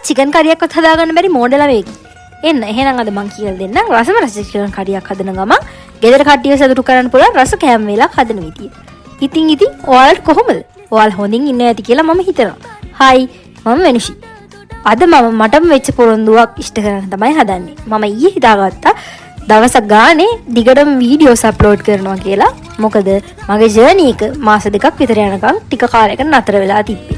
Chicken කරියක්වත් හදාගන්න බැරි මෝඩලා වෙයි. එන්න එහෙනම් අද මං කියලා දෙන්නම් රසම රස චිකන් කරියක් හදන ගමන් ගෙදර කට්ටිය සතුටු කරන්න පුළුවන් රස කෑම වේලක් හදන විදිය. ඉතින් ඔයාලට කොහොමද? ඔයාලා හොඳින් ඉන්න ඇති කියලා මම හිතනවා. හයි මම වෙනුෂි. අද මටම වෙච්ච පොරොන්දුවක් ඉෂ්ට කරගෙන තමයි හදන්නේ. මම ඊයේ හිතාගත්තා දවසක් ගානේ දිගටම වීඩියෝස් අප්ලෝඩ් කරනවා කියලා. මොකද මගේ ජර්නි එක මාස දෙකක් විතර යනකම් ටික කාලයකට නතර වෙලා තිබ්බේ.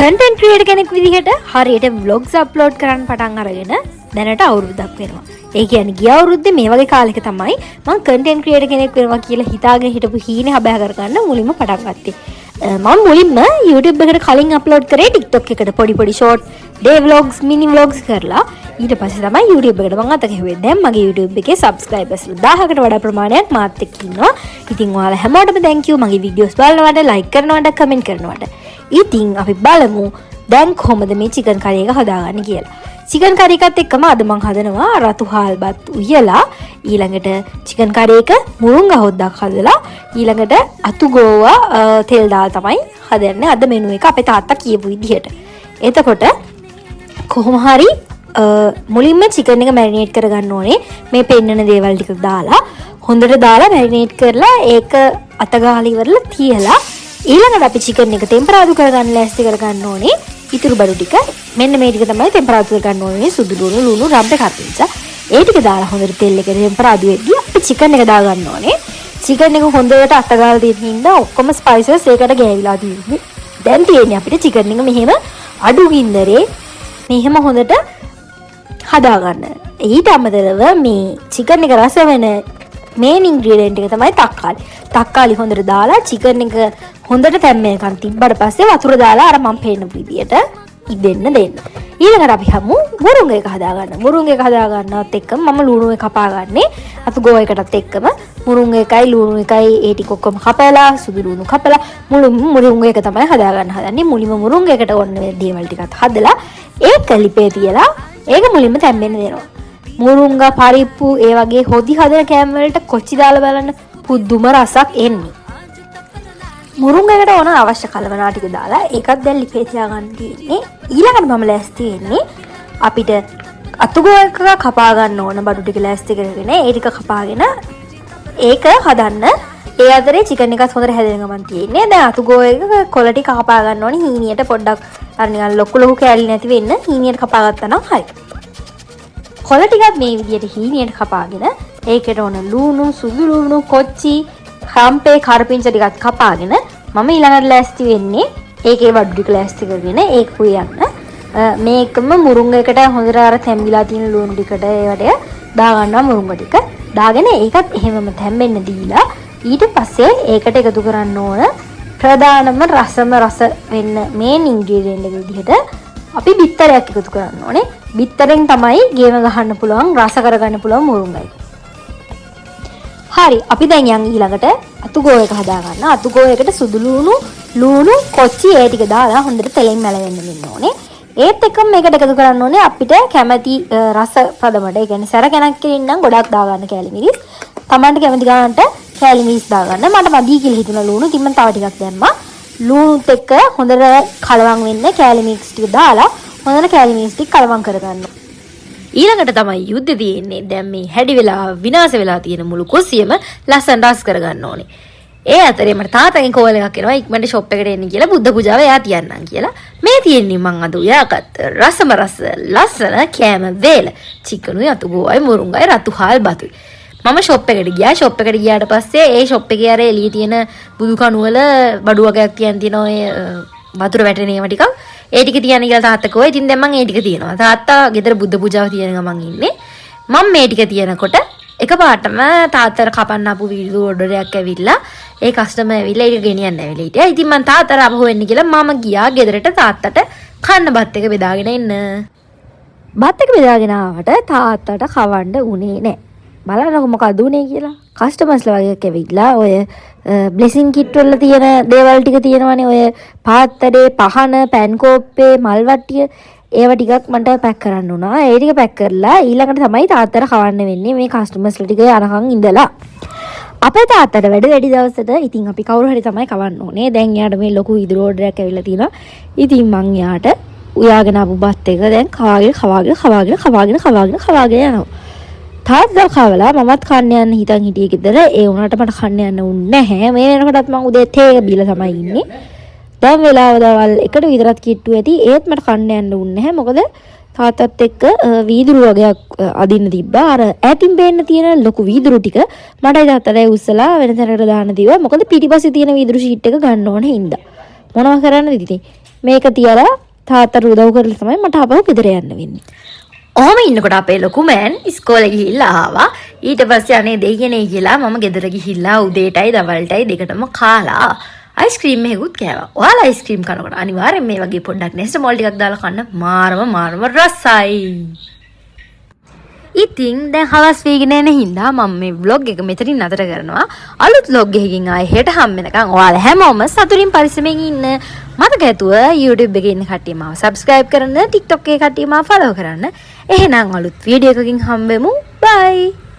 කන්ටෙන්ට් ක්‍රියේටර් කෙනෙක් විදිහට හරියට vlogs අප්ලෝඩ් කරන්න පටන් අරගෙන දැනට අවුරුද්දක් වෙනවා. ඒ කියන්නේ ගිය අවුරුද්දේ මේ වගේ කාලෙක තමයි මම කන්ටෙන්ට් ක්‍රියේටර් කෙනෙක් වෙනවා කියලා හිතාගෙන හිටපු හීනේ හැබෑ කරගන්න මුලින්ම පටන් ගත්තේ. මම මුලින්ම YouTube එකට කලින් අප්ලෝඩ් කරේ TikTok එකට පොඩි short day vlogs mini vlogs කරලා ඊට පස්සේ තමයි YouTube එකට මම අත ගැහුවේ. දැන් මගේ YouTube එකේ subscribers 1000කට වඩා ප්‍රමාණයක් මාත් එක්ක ඉන්නවා. ඉතින් ඔයාලා හැමෝටම thank you මගේ videos බලනවට like කරනවට comment කරනවට. ඉතින් අපි බලමු දැන් කොහොමද මේ chicken curry එක හදාගන්නේ කියලා. chicken curry එකත් එක්කම අද මම හදනවා රතු හාල්බත් උයලා ඊළඟට chicken curry එක මුරුංගා හොද්දක් හදලා ඊළඟට අතු ගෝවා තෙල් දාලා තමයි හදන්නේ අද මෙනු එක අපේ තාත්තා කියපු විදිහට. එතකොට කොහොම හරි මුලින්ම chicken එක marinate කරගන්න ඕනේ. මේ පෙන්නන දේවල් ටික දාලා හොඳට දාලා marinate කරලා ඒක අතගාලා ඉවරලා තියලා ඊළඟට අපි chicken එක ටෙම්පරාදු කරගන්න ලෑස්ති කරගන්න ඕනේ. ඉතුරු බඩු ටික මෙන්න මේ ටික තමයි ටෙම්පරාදු කරගන්න ඕනේ. සුදු ලුණු රම්පේ කපින්චා ඒ ටික දාලා හොඳට තෙල් එකේ ටෙම්පරාදු වෙද්දී අපි chicken එක දාගන්න ඕනේ. chicken එක හොඳට අතගාලා තියෙන හින්දා ඔක්කොම spices ඒකට ගෑවිලා තියෙන්නේ. දැන් තියෙන්නේ අපිට chicken එක මෙහෙම අඩු ගින්දරේ මෙහෙම හොඳට හදාගන්න. ඊට අමතරව මේ chicken එක රස වෙන main ingredient එක තමයි තක්කාලි. තක්කාලි හොඳට දාලා chicken එක හොඳට තැම්මේකන් තිබ්බට පස්සේ වතුර දාලා අර මම පේන විදියට ඉදෙන්න දෙන්න. ඊළඟට අපි හමු මුරුංග එක හදාගන්න. මුරුංග එක හදාගන්නවත් එක්කම මම ලුණු එක කපාගන්නේ. අතු ගෝ එකටත් එක්කම මුරුංග එකයි ලුණු එකයි ඒ ටික ඔක්කොම කපලා සුදු ලුණු කපලා මුරුංග එක තමයි හදාගන්න හදන්නේ. මුලින්ම මුරුංග එකට ඕන දේවල් ටිකත් හදලා ඒක ලිපේ තියලා ඒක මුලින්ම තැම්බෙන්න දෙනවා. මුරුංගා පරිප්පු ඒ වගේ හොදි හදන කෑම වලට කොච්චි දාලා බලන්න පුදුම රසක් එන්නේ. මුරුංගකට ඕන අවශ්‍ය කලවනා ටික දාලා ඒකත් දැන් ලිපේ තියාගන්න තියෙන්නේ. ඊළඟට මම ලෑස්ති වෙන්නේ අපිට අතුගෝ එක කපා ගන්න ඕන බඩු ටික ලෑස්ති කරගෙන ඒ ටික කපාගෙන ඒක හදන්න. ඒ අතරේ chicken එකත් හොඳට හැදෙන ගමන් තියෙන්නේ. දැන් අතුගෝ එක කොළ ටික කපා ගන්න ඕනේ. හීනියට පොඩ්ඩක් අර නිකන් ලොකු කෑලි නැති වෙන්න හීනියට කපා ගත්තා නම් හරි. කොළ ටිකත් මේ විදියට හීනියට කපාගෙන ඒකට ඕන ලුණු සුදු ලුණු කොච්චි හම්පේ කරපිංච ටිකත් කපාගෙන මම ඊළඟට ලෑස්ති වෙන්නේ ඒකේ වඩු ටික ලෑස්ති කරගෙන ඒක පුයන්න. මේකම මුරුංග එකට හොඳට අර තැම්බිලා තියෙන ලුණු ටිකට ඒවට දා ගන්නවා මුරුංග ටික. දාගෙන ඒකත් එහෙමම තැම්බෙන්න දීලා ඊට පස්සේ ඒකට එකතු කරන්න ඕන ප්‍රධානම රස වෙන්න මේන් ඉන්ග්‍රීඩියන්ට් එක විදිහට අපි බිත්තරයක් එකතු කරන්න ඕනේ. බිත්තරෙන් තමයි ගේම ගහන්න පුළුවන් රස කරගන්න පුළුවන් මුරුංගයි. හරි අපි දැන් යන් ඊළඟට අතුගෝ එක හදා ගන්න. අතුගෝ එකට සුදු ලුණු කොච්චි ඒ ටික දාලා හොඳට තෙලෙන් මැලවෙන්න දෙන්න ඕනේ. ඒත් එක්කම මේකට එකතු කරන්න ඕනේ අපිට කැමති රස පදමඩ. ඒ කියන්නේ සැර කැනක් කෙලින් නම් ගොඩක් දා ගන්න කැලි මිරිස්. Tamanට කැමති ගන්නට කැලි මිරිස් දා ගන්න. මට මදි කියලා හිතුණා ලුණු. ඉතින් මම තව ටිකක් දැම්මා. ලුණුත් එක්ක හොඳට කලවම් වෙන්න කැලි මිරිස් ටික දාලා හොඳට කැලි මිරිස් ටික කලවම් කරගන්න. ඊළඟට තමයි යුද්ධ තියෙන්නේ. දැන් මේ හැඩි වෙලා විනාශ වෙලා තියෙන මුළු කොසියම ලස්සන රස කරගන්න ඕනේ. ඒ අතරේ මට තාත්තගෙන් කෝල් එකක් එනවා ඉක්මනට ෂොප් එකට එන්න කියලා බුද්ධ පූජාව එයා තියන්නම් කියලා. මේ තියෙන්නේ මං අද උයාගත්ත රසම රස ලස්සන කෑම වේල. චිකනුයි අතු ගෝවයි මුරුංගයි රතු හාල් බතුයි. මම ෂොප් එකට ගියා. ෂොප් එකට ගියාට පස්සේ ඒ ෂොප් එකේ අර එළියේ තියෙන බුදු කණු වල බඩු වගේක් තියෙන ඔය වතුර වැටෙන ඒවා ටිකක් ඒ ටික තියන්න කියලා තාත්තා කිව්වා. ඉතින් දැන් මම ඒ ටික තියනවා. තාත්තා ගෙදර බුද්ධ පූජාව තියන ගමන් ඉන්නේ. මම මේ ටික තියනකොට එකපාරටම තාත්තට කපන්න ආපු වීඩියෝ ඕඩරයක් ඇවිල්ලා ඒ කස්ටමර් ඇවිල්ලා ඒක ගෙනියන්න ඇවිල්ලා හිටියා. ඉතින් මම තාත්තට ආපහු වෙන්න කියලා මම ගියා ගෙදරට තාත්තට කන්න බත් එක බෙදාගෙන එන්න. බත් එක බෙදාගෙන ආවට තාත්තට කවන්න උනේ නැහැ. බලන්නකො මොකද උනේ කියලා. කස්ටමර්ස්ලා වගේ කැවිලා ඔය බ්ලෙසින් කිට් වල තියෙන දේවල් ටික තියෙනවානේ ඔය පාත්තරේ පහන පෑන් කෝප්පේ මල් වට්ටිය ඒව ටිකක් මට පැක් කරන්න උනා. ඒ ටික පැක් කරලා ඊළඟට තමයි තාත්තට කවන්න වෙන්නේ මේ කස්ටමර්ස්ලා ටික අරහන් ඉඳලා. අපේ තාත්තට වැඩි දවසට ඉතින් අපි කවුරු හරි තමයි කවන්න ඕනේ. දැන් යාට මේ ලොකු ඉදිරි ඕඩර් එකක් ඇවිල්ලා තිනවා. ඉතින් මං යාට උයාගෙන ආපු බත් එක දැන් කවාගෙන යනවා. තාත්තා කවලා මමත් කන්න යන්න හිතන් හිටියේ ගෙදර. ඒ වුණාට මට කන්න යන්න උන්නේ නැහැ. මේ වෙනකොටත් මං උදේ තේ බීලා තමයි ඉන්නේ. දැන් වෙලාව දවල් 1ට විතරත් කිට්ටු ඇති. ඒත් මට කන්න යන්න උන්නේ නැහැ. මොකද තාත්තත් එක්ක වීදුරු වගේක් අදින්න තිබ්බා. අර ඈතින් බේන්න තියෙන ලොකු වීදුරු ටික මටයි තාත්තටයි උස්සලා වෙන තැනකට දාන්න දීවා. මොකද පිටිපස්සේ තියෙන වීදුරු ෂීට් එක ගන්න ඕනේ හින්දා. මොනවා කරන්නද ඉතින්? මේක තියලා තාත්තට උදව් කරලා තමයි මට ආපහු ගෙදර යන්න වෙන්නේ. ඔහොම ඉන්නකොට අපේ ලොකු මෑන් ඉස්කෝලේ ගිහිල්ලා ආවා. ඊට පස්සේ අනේ දෙයියනේ කියලා මම ගෙදර ගිහිල්ලා උදේටයි දවල්ටයි දෙකටම කාලා අයිස්ක්‍රීම් එකකුත් කෑවා. ඔයාලා අයිස්ක්‍රීම් කනකොට අනිවාර්යෙන් මේ වගේ පොඩ්ඩක් නෙස්ටමෝල් ටිකක් දාලා කන්න මාරම රසයි. ඉතින් දැන් හවස් වේගෙන එන හින්දා මම මේ vlog එක මෙතනින් නතර කරනවා. අලුත් vlog එකකින් ආයෙ හෙට හම් වෙනකන් ඔයාලා හැමෝම සතුටින් පරිස්සමෙන් ඉන්න. මතක ඇතුව YouTube එකේ ඉන්න කට්ටිය මාව subscribe කරන්න, TikTok එකේ කට්ටිය මාව follow කරන්න. එහෙනම් අලුත් වීඩියෝ එකකින් හම්බෙමු. bye.